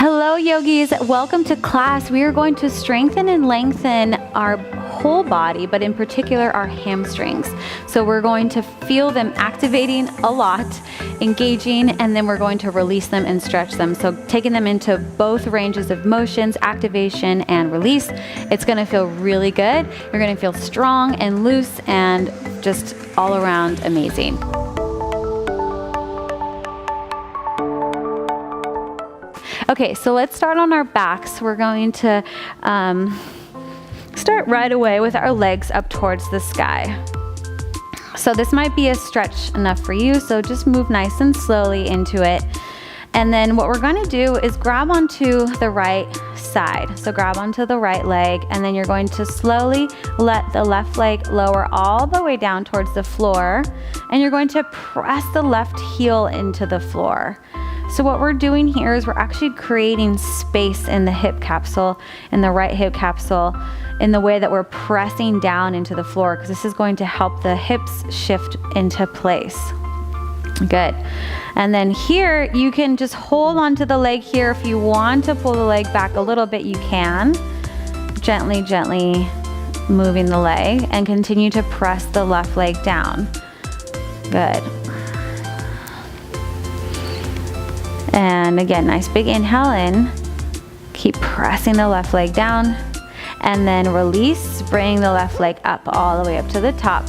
Hello yogis, welcome to class. We are going to strengthen and lengthen our whole body, but in particular our hamstrings. So we're going to feel them activating a lot, engaging, and then we're going to release them and stretch them. So taking them into both ranges of motions, activation and release. It's gonna feel really good. You're gonna feel strong and loose and just all around amazing. Okay, so let's start on our backs. We're going to start right away with our legs up towards the sky. So this might be a stretch enough for you, so just move nice and slowly into it. And then what we're gonna do is grab onto the right side. So grab onto the right leg, and then you're going to slowly let the left leg lower all the way down towards the floor, and you're going to press the left heel into the floor. So what we're doing here is we're actually creating space in the hip capsule, in the right hip capsule, in the way that we're pressing down into the floor, because this is going to help the hips shift into place. Good. And then here, you can just hold onto the leg here. If you want to pull the leg back a little bit, you can. Gently, gently moving the leg, and continue to press the left leg down. Good. And again, nice big inhale in. Keep pressing the left leg down. And then release, bring the left leg up all the way up to the top.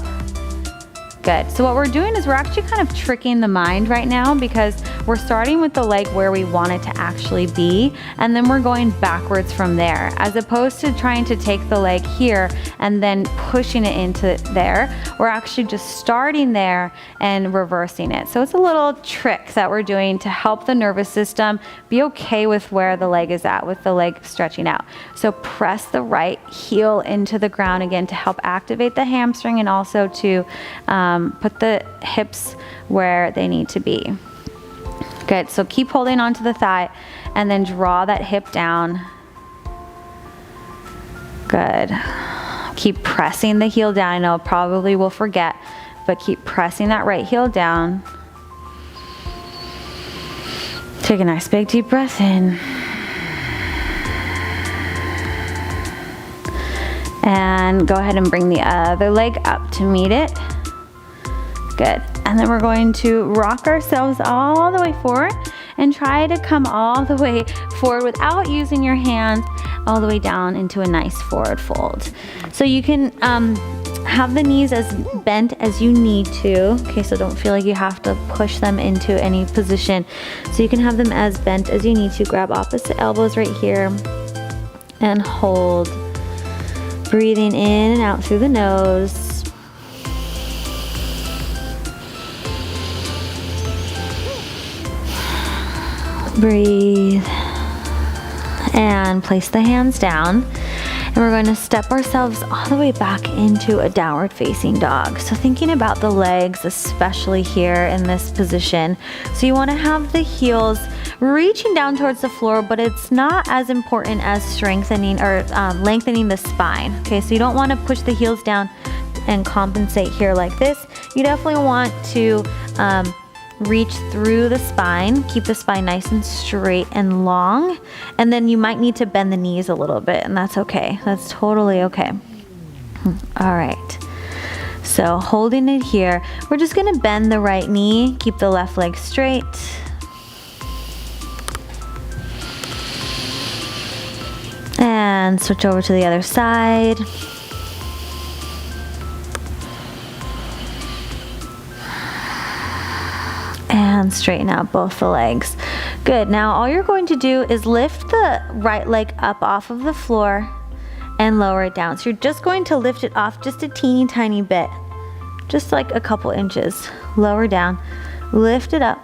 Good. So what we're doing is we're actually kind of tricking the mind right now, because we're starting with the leg where we want it to actually be, and then we're going backwards from there, as opposed to trying to take the leg here and then pushing it into there. We're actually just starting there and reversing it. So it's a little trick that we're doing to help the nervous system be okay with where the leg is at, with the leg stretching out. So press the right heel into the ground again to help activate the hamstring, and also to put the hips where they need to be. Good, so keep holding onto the thigh and then draw that hip down. Good. Keep pressing the heel down. I know probably will forget, but keep pressing that right heel down. Take a nice big deep breath in. And go ahead and bring the other leg up to meet it. Good. And then we're going to rock ourselves all the way forward and try to come all the way forward without using your hands, all the way down into a nice forward fold. So you can have the knees as bent as you need to. Okay, so don't feel like you have to push them into any position. So you can have them as bent as you need to. Grab opposite elbows right here and hold. Breathing in and out through the nose. Breathe and place the hands down, and we're going to step ourselves all the way back into a downward facing dog. So thinking about the legs, especially here in this position, so you want to have the heels reaching down towards the floor, but it's not as important as strengthening or lengthening the spine. Okay, so you don't want to push the heels down and compensate here like this. You definitely want to reach through the spine, keep the spine nice and straight and long, and then you might need to bend the knees a little bit, and that's okay. That's totally okay. All right. So holding it here, we're just gonna bend the right knee, keep the left leg straight. And switch over to the other side. And straighten out both the legs. Good, now all you're going to do is lift the right leg up off of the floor and lower it down. So you're just going to lift it off just a teeny tiny bit, just like a couple inches. Lower down, lift it up.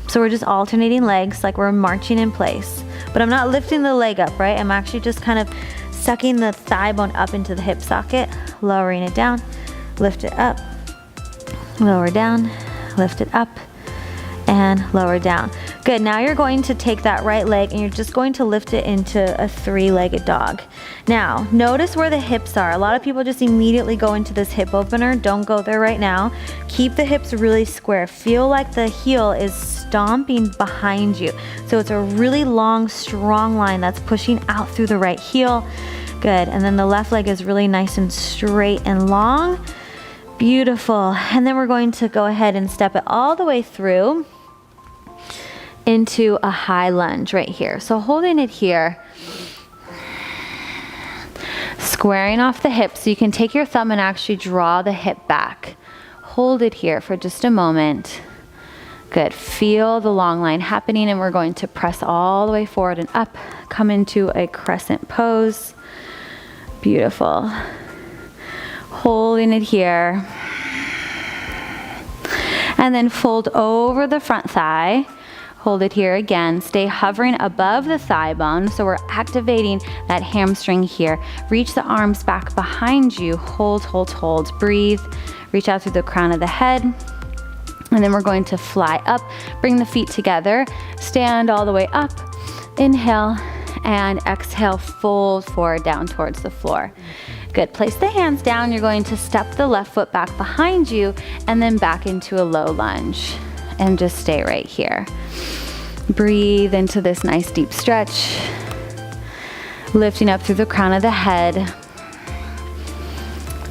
So we're just alternating legs like we're marching in place. But I'm not lifting the leg up, right? I'm actually just kind of sucking the thigh bone up into the hip socket, lowering it down, lift it up, lower down, lift it up, and lower down. Good, now you're going to take that right leg and you're just going to lift it into a three-legged dog. Now, notice where the hips are. A lot of people just immediately go into this hip opener. Don't go there right now. Keep the hips really square. Feel like the heel is stomping behind you. So it's a really long, strong line that's pushing out through the right heel. Good, and then the left leg is really nice and straight and long. Beautiful, and then we're going to go ahead and step it all the way through into a high lunge right here. So holding it here, squaring off the hips, so you can take your thumb and actually draw the hip back. Hold it here for just a moment. Good, feel the long line happening, and we're going to press all the way forward and up, come into a crescent pose. Beautiful. Holding it here. And then fold over the front thigh. Hold it here again. Stay hovering above the thigh bone. So we're activating that hamstring here. Reach the arms back behind you. Hold, hold, hold. Breathe. Reach out through the crown of the head. And then we're going to fly up. Bring the feet together. Stand all the way up. Inhale and exhale. Fold forward down towards the floor. Good. Place the hands down. You're going to step the left foot back behind you and then back into a low lunge. And just stay right here. Breathe into this nice deep stretch. Lifting up through the crown of the head.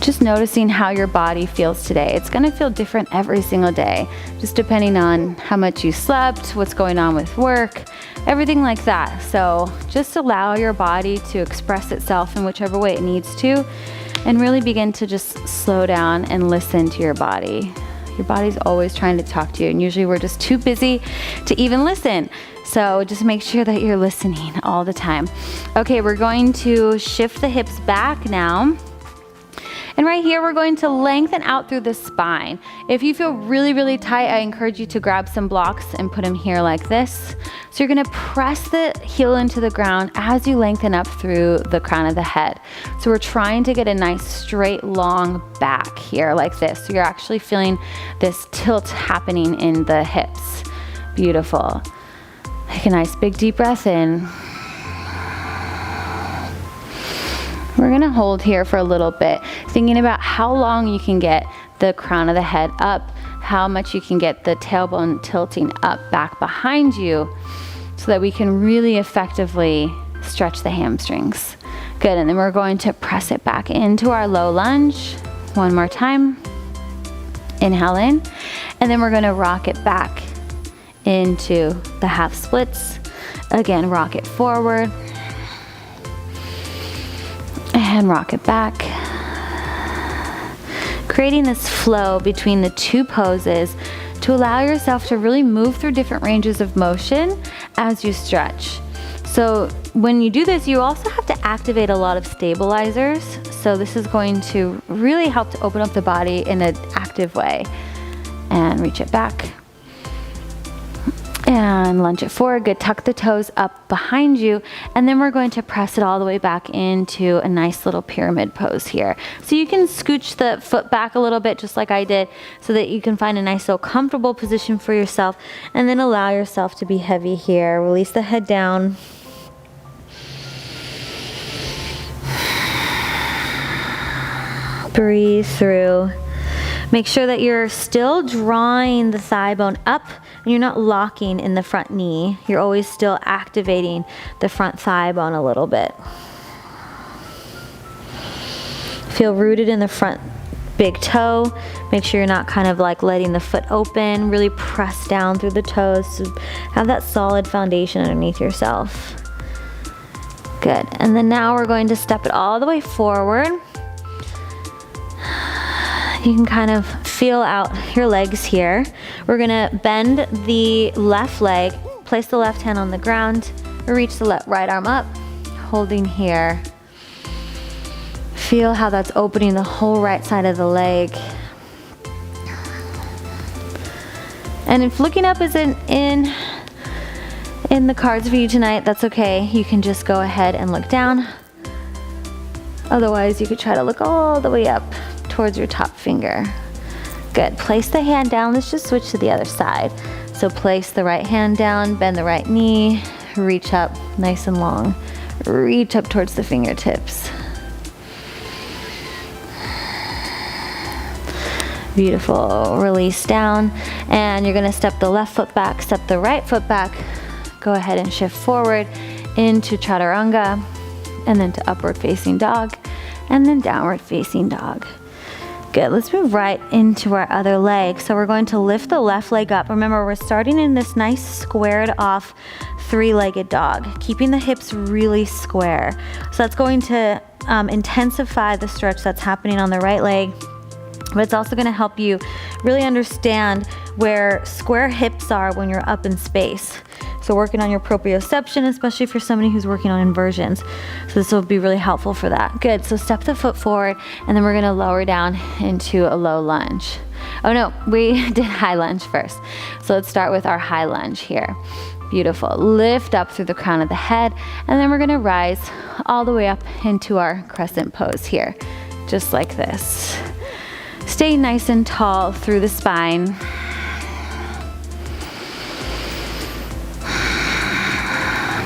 Just noticing how your body feels today. It's gonna feel different every single day, just depending on how much you slept, what's going on with work, everything like that. So just allow your body to express itself in whichever way it needs to, and really begin to just slow down and listen to your body. Your body's always trying to talk to you, and usually we're just too busy to even listen. So just make sure that you're listening all the time. Okay, we're going to shift the hips back now. And right here, we're going to lengthen out through the spine. If you feel really, really tight, I encourage you to grab some blocks and put them here like this. So you're gonna press the heel into the ground as you lengthen up through the crown of the head. So we're trying to get a nice straight, long back here like this. So you're actually feeling this tilt happening in the hips. Beautiful. Take a nice big deep breath in. We're gonna hold here for a little bit, thinking about how long you can get the crown of the head up, how much you can get the tailbone tilting up back behind you, so that we can really effectively stretch the hamstrings. Good, and then we're going to press it back into our low lunge. One more time. Inhale in, and then we're gonna rock it back into the half splits. Again, rock it forward. And rock it back. Creating this flow between the two poses to allow yourself to really move through different ranges of motion as you stretch. So when you do this, you also have to activate a lot of stabilizers. So this is going to really help to open up the body in an active way. And reach it back. And lunge it forward. Good. Tuck the toes up behind you. And then we're going to press it all the way back into a nice little pyramid pose here. So you can scooch the foot back a little bit, just like I did, so that you can find a nice little comfortable position for yourself. And then allow yourself to be heavy here. Release the head down. Breathe through. Make sure that you're still drawing the thigh bone up and you're not locking in the front knee. You're always still activating the front thigh bone a little bit. Feel rooted in the front big toe. Make sure you're not kind of like letting the foot open. Really press down through the toes to have that solid foundation underneath yourself. Good. And then now we're going to step it all the way forward. You can kind of feel out your legs here. We're gonna bend the left leg, place the left hand on the ground, reach the right arm up, holding here. Feel how that's opening the whole right side of the leg. And if looking up isn't in the cards for you tonight, that's okay. You can just go ahead and look down. Otherwise, you could try to look all the way up towards your top finger. Good. Place the hand down. Let's just switch to the other side. So place the right hand down, bend the right knee, reach up nice and long. Reach up towards the fingertips. Beautiful. Release down, and you're gonna step the left foot back, step the right foot back. Go ahead and shift forward into chaturanga, and then to upward facing dog, and then downward facing dog. Good, let's move right into our other leg. So we're going to lift the left leg up. Remember, we're starting in this nice squared off three-legged dog, keeping the hips really square. So that's going to intensify the stretch that's happening on the right leg, but it's also gonna help you really understand where square hips are when you're up in space. So working on your proprioception, especially for somebody who's working on inversions. So this will be really helpful for that. Good, so step the foot forward, and then we're gonna lower down into a low lunge. Oh no, we did high lunge first. So let's start with our high lunge here. Beautiful, lift up through the crown of the head, and then we're gonna rise all the way up into our crescent pose here, just like this. Stay nice and tall through the spine.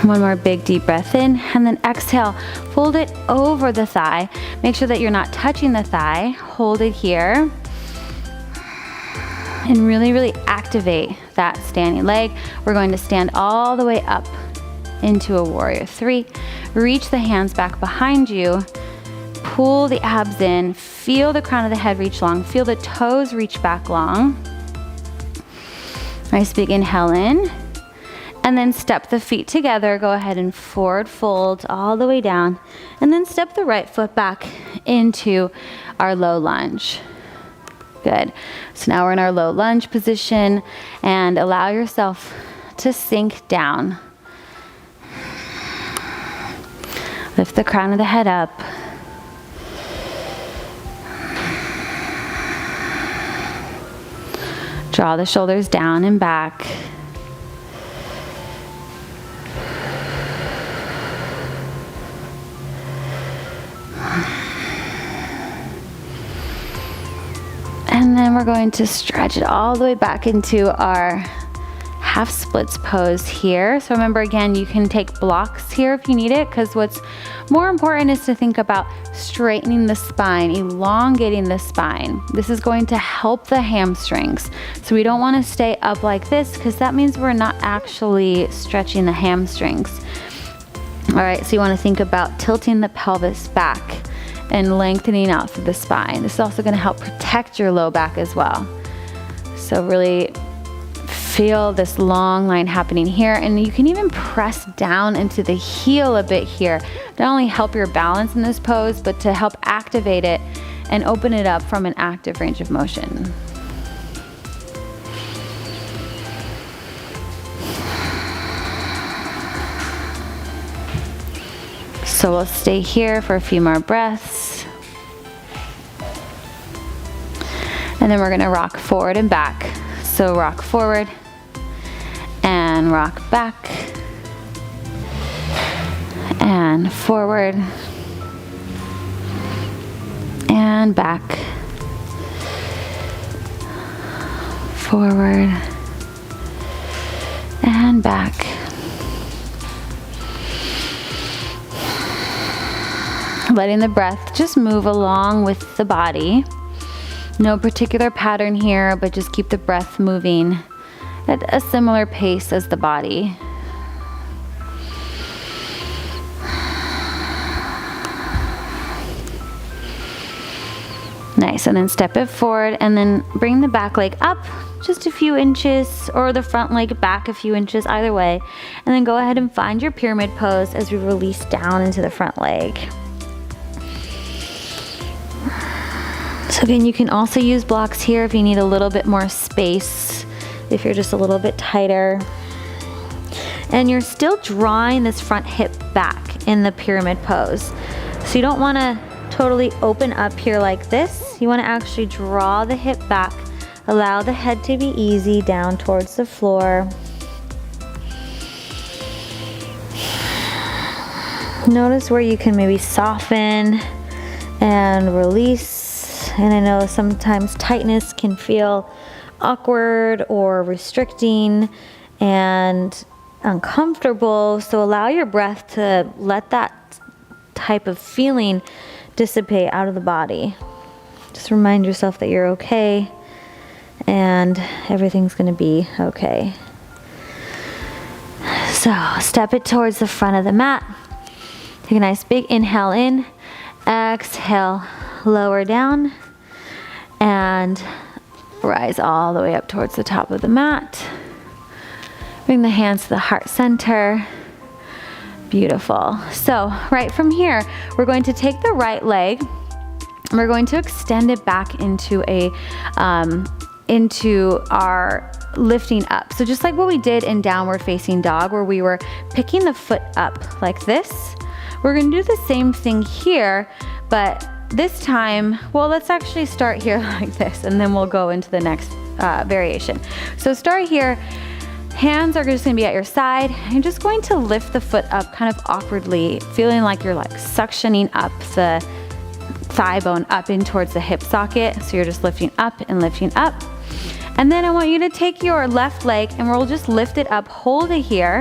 One more big deep breath in, and then exhale, fold it over the thigh. Make sure that you're not touching the thigh. Hold it here. And really, really activate that standing leg. We're going to stand all the way up into a warrior three. Reach the hands back behind you. Pull the abs in. Feel the crown of the head reach long. Feel the toes reach back long. Nice big inhale in. And then step the feet together. Go ahead and forward fold all the way down. And then step the right foot back into our low lunge. Good. So now we're in our low lunge position, and allow yourself to sink down. Lift the crown of the head up. Draw the shoulders down and back. And then we're going to stretch it all the way back into our half splits pose here. So remember, again, you can take blocks here if you need it, because what's more important is to think about straightening the spine, elongating the spine. This is going to help the hamstrings. So we don't want to stay up like this, because that means we're not actually stretching the hamstrings. All right, so you want to think about tilting the pelvis back and lengthening out through the spine. This is also going to help protect your low back as well. So really feel this long line happening here, and you can even press down into the heel a bit here. Not only help your balance in this pose, but to help activate it and open it up from an active range of motion. So we'll stay here for a few more breaths. And then we're gonna rock forward and back. So rock forward and rock back and forward and back, forward and back. Letting the breath just move along with the body. No particular pattern here, but just keep the breath moving at a similar pace as the body. Nice, and then step it forward, and then bring the back leg up just a few inches, or the front leg back a few inches, either way. And then go ahead and find your pyramid pose as we release down into the front leg. So again, you can also use blocks here if you need a little bit more space, if you're just a little bit tighter. And you're still drawing this front hip back in the pyramid pose. So you don't want to totally open up here like this. You want to actually draw the hip back, allow the head to be easy down towards the floor. Notice where you can maybe soften and release. And I know sometimes tightness can feel awkward or restricting and uncomfortable. So allow your breath to let that type of feeling dissipate out of the body. Just remind yourself that you're okay and everything's gonna be okay. So step it towards the front of the mat. Take a nice big inhale in, exhale, lower down, and rise all the way up towards the top of the mat. Bring the hands to the heart center. Beautiful. So right from here, we're going to take the right leg and we're going to extend it back into our lifting up. So just like what we did in downward facing dog, where we were picking the foot up like this, we're gonna do the same thing here, but this time, well, let's actually start here like this, and then we'll go into the next variation. So start here, hands are just gonna be at your side. You're just going to lift the foot up kind of awkwardly, feeling like you're like suctioning up the thigh bone up in towards the hip socket. So you're just lifting up and lifting up. And then I want you to take your left leg and we'll just lift it up, hold it here.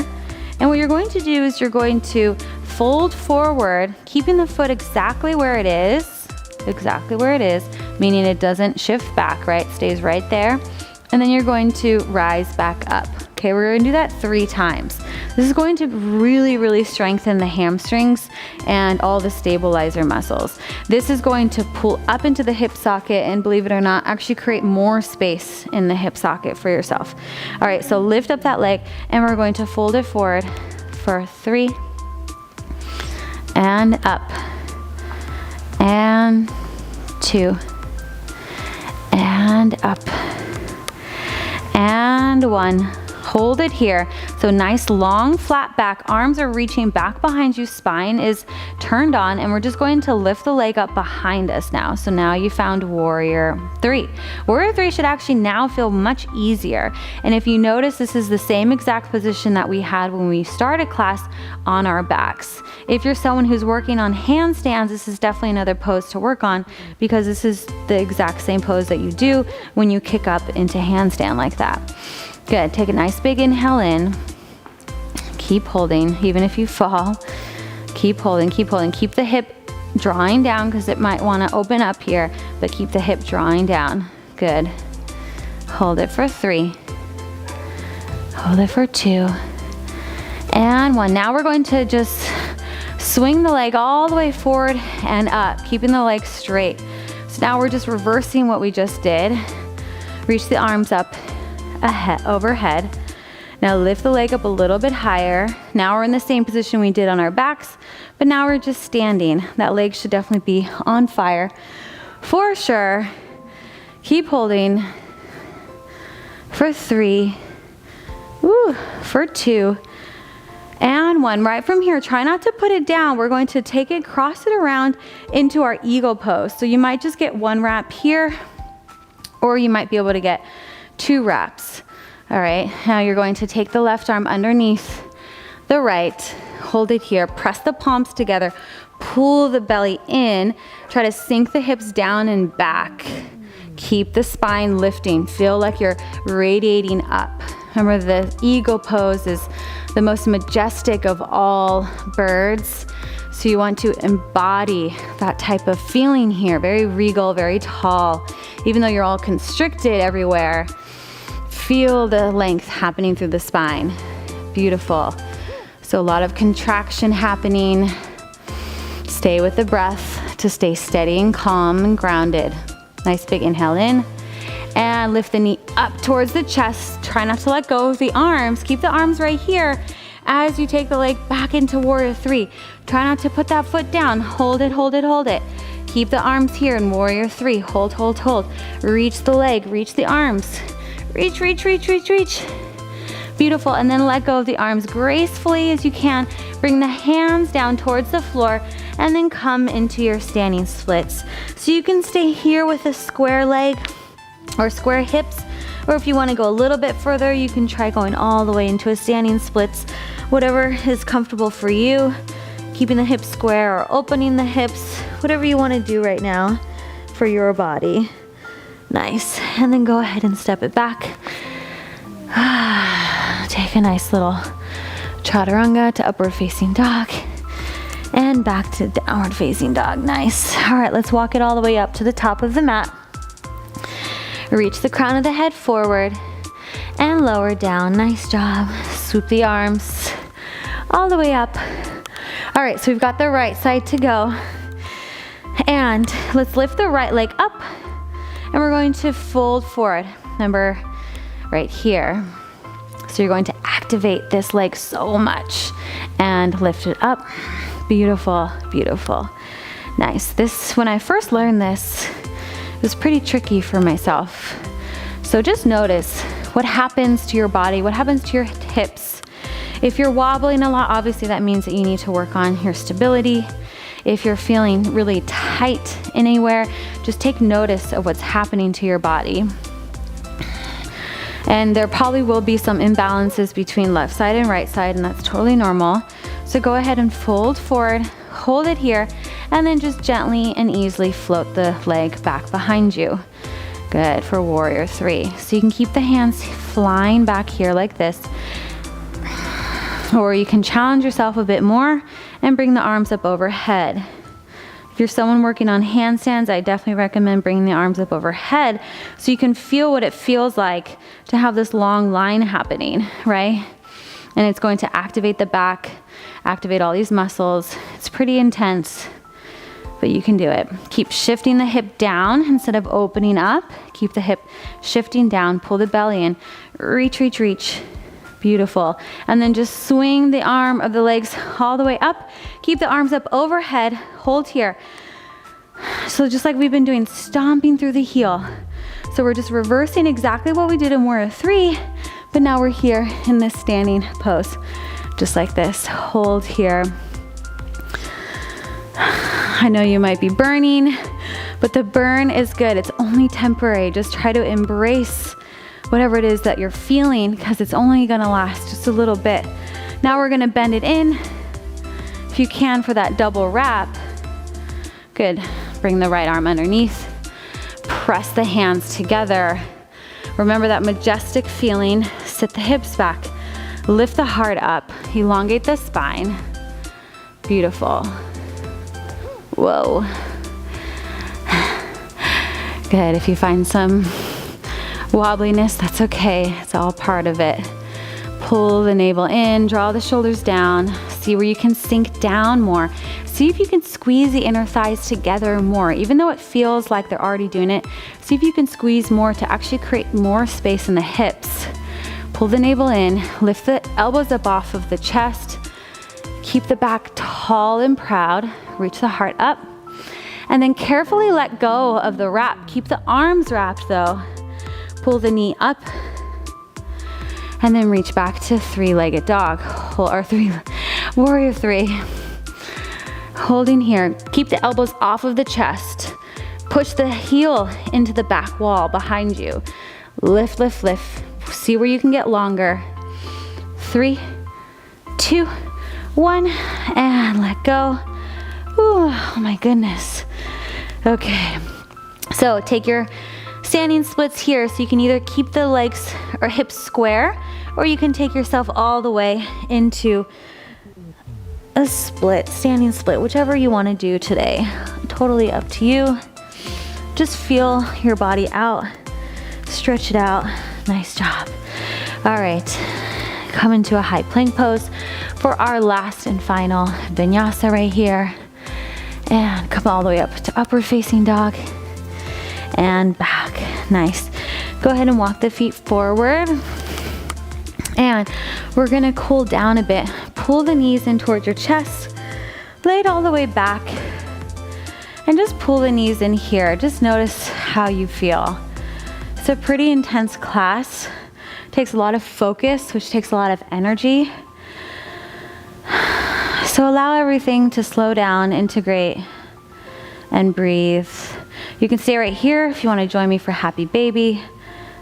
And what you're going to do is you're going to fold forward, keeping the foot exactly where it is, meaning it doesn't shift back, right? It stays right there. And then you're going to rise back up. Okay, we're gonna do that 3 times. This is going to really, really strengthen the hamstrings and all the stabilizer muscles. This is going to pull up into the hip socket and, believe it or not, actually create more space in the hip socket for yourself. All right, so lift up that leg and we're going to fold it forward for 3 and up and 2 and up and 1. Hold it here. So nice long flat back, arms are reaching back behind you, spine is turned on, and we're just going to lift the leg up behind us now. So now you found warrior 3. Warrior 3 should actually now feel much easier. And if you notice, this is the same exact position that we had when we started class on our backs. If you're someone who's working on handstands, this is definitely another pose to work on, because this is the exact same pose that you do when you kick up into handstand like that. Good, take a nice big inhale in. Keep holding, even if you fall. Keep holding, keep holding. Keep the hip drawing down because it might want to open up here, but keep the hip drawing down. Good. Hold it for 3. Hold it for 2. And 1. Now we're going to just swing the leg all the way forward and up, keeping the leg straight. So now we're just reversing what we just did. Reach the arms up ahead, overhead. Now lift the leg up a little bit higher. Now we're in the same position we did on our backs, but now we're just standing. That leg should definitely be on fire for sure. Keep holding for 3, woo, for 2, and 1. Right from here, try not to put it down. We're going to take it, cross it around into our eagle pose. So you might just get 1 wrap here, or you might be able to get 2 wraps. All right, now you're going to take the left arm underneath the right, hold it here, press the palms together, pull the belly in, try to sink the hips down and back. Keep the spine lifting, feel like you're radiating up. Remember, the eagle pose is the most majestic of all birds. So you want to embody that type of feeling here, very regal, very tall. Even though you're all constricted everywhere, feel the length happening through the spine. Beautiful. So a lot of contraction happening. Stay with the breath to stay steady and calm and grounded. Nice big inhale in. And lift the knee up towards the chest. Try not to let go of the arms. Keep the arms right here as you take the leg back into warrior 3. Try not to put that foot down. Hold it, hold it, hold it. Keep the arms here in warrior 3. Hold, hold, hold. Reach the leg, reach the arms. Reach, reach, reach, reach, reach. Beautiful, and then let go of the arms gracefully as you can. Bring the hands down towards the floor and then come into your standing splits. So you can stay here with a square leg or square hips, or if you want to go a little bit further, you can try going all the way into a standing splits. Whatever is comfortable for you. Keeping the hips square or opening the hips, whatever you want to do right now for your body. Nice. And then go ahead and step it back. Take a nice little chaturanga to upward facing dog. And back to downward facing dog. Nice. All right, let's walk it all the way up to the top of the mat. Reach the crown of the head forward and lower down. Nice job. Swoop the arms all the way up. All right, so we've got the right side to go. And let's lift the right leg up and we're going to fold forward. Remember, right here. So you're going to activate this leg so much and lift it up. Beautiful, beautiful. Nice. This, when I first learned this, it was pretty tricky for myself. So just notice what happens to your body, what happens to your hips. If you're wobbling a lot, obviously that means that you need to work on your stability. If you're feeling really tight anywhere, just take notice of what's happening to your body. And there probably will be some imbalances between left side and right side, and that's totally normal. So go ahead and fold forward, hold it here, and then just gently and easily float the leg back behind you. Good for warrior three. So you can keep the hands flying back here like this. Or you can challenge yourself a bit more and bring the arms up overhead. If you're someone working on handstands, I definitely recommend bringing the arms up overhead so you can feel what it feels like to have this long line happening, right? And it's going to activate the back, activate all these muscles. It's pretty intense, but you can do it. Keep shifting the hip down instead of opening up. Keep the hip shifting down, pull the belly in, reach, reach, reach. Beautiful. And then just swing the arm of the legs all the way up. Keep the arms up overhead, hold here. So just like we've been doing, stomping through the heel. So we're just reversing exactly what we did in warrior three, but now we're here in this standing pose, just like this. Hold here. I know you might be burning, but the burn is good. It's only temporary. Just try to embrace whatever it is that you're feeling, because it's only gonna last just a little bit. Now we're gonna bend it in, if you can, for that double wrap. Good. Bring the right arm underneath. Press the hands together. Remember that majestic feeling. Sit the hips back. Lift the heart up. Elongate the spine. Beautiful. Whoa. Good. If you find some wobbliness, that's okay. It's all part of it. Pull the navel in, draw the shoulders down. See where you can sink down more. See if you can squeeze the inner thighs together more. Even though it feels like they're already doing it, see if you can squeeze more to actually create more space in the hips. Pull the navel in, lift the elbows up off of the chest. Keep the back tall and proud. Reach the heart up. And then carefully let go of the wrap. Keep the arms wrapped though. Pull the knee up and then reach back to three-legged dog, or warrior three. Holding here, keep the elbows off of the chest. Push the heel into the back wall behind you. Lift, lift, lift. See where you can get longer. 3, 2, 1, and let go. Ooh, oh my goodness. Okay, so take your standing splits here, so you can either keep the legs or hips square, or you can take yourself all the way into a split, standing split, whichever you want to do today. Totally up to you. Just feel your body out. Stretch it out. Nice job. All right, come into a high plank pose for our last and final vinyasa right here. And come all the way up to upward facing dog. And back. Nice. Go ahead and walk the feet forward. And we're gonna cool down a bit. Pull the knees in towards your chest. Lay it all the way back. And just pull the knees in here. Just notice how you feel. It's a pretty intense class. It takes a lot of focus, which takes a lot of energy. So allow everything to slow down, integrate, and breathe. You can stay right here if you want to join me for Happy Baby.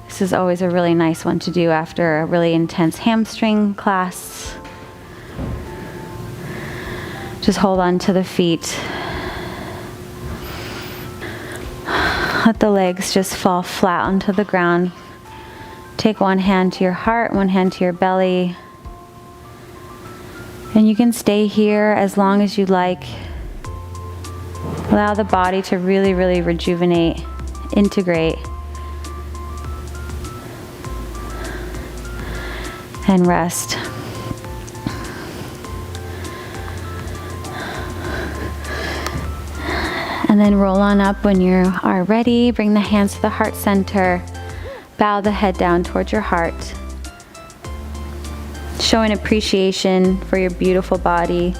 This is always a really nice one to do after a really intense hamstring class. Just hold on to the feet. Let the legs just fall flat onto the ground. Take one hand to your heart, one hand to your belly. And you can stay here as long as you like. Allow the body to really, really rejuvenate, integrate, and rest. And then roll on up when you are ready. Bring the hands to the heart center. Bow the head down towards your heart. Showing appreciation for your beautiful body.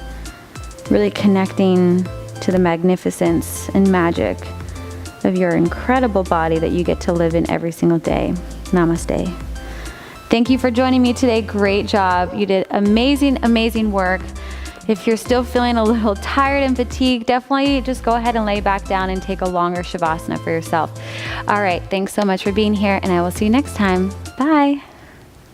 Really connecting to the magnificence and magic of your incredible body that you get to live in every single day. Namaste. Thank you for joining me today. Great job. You did amazing, amazing work. If you're still feeling a little tired and fatigued, definitely just go ahead and lay back down and take a longer Shavasana for yourself. All right, thanks so much for being here, and I will see you next time. Bye.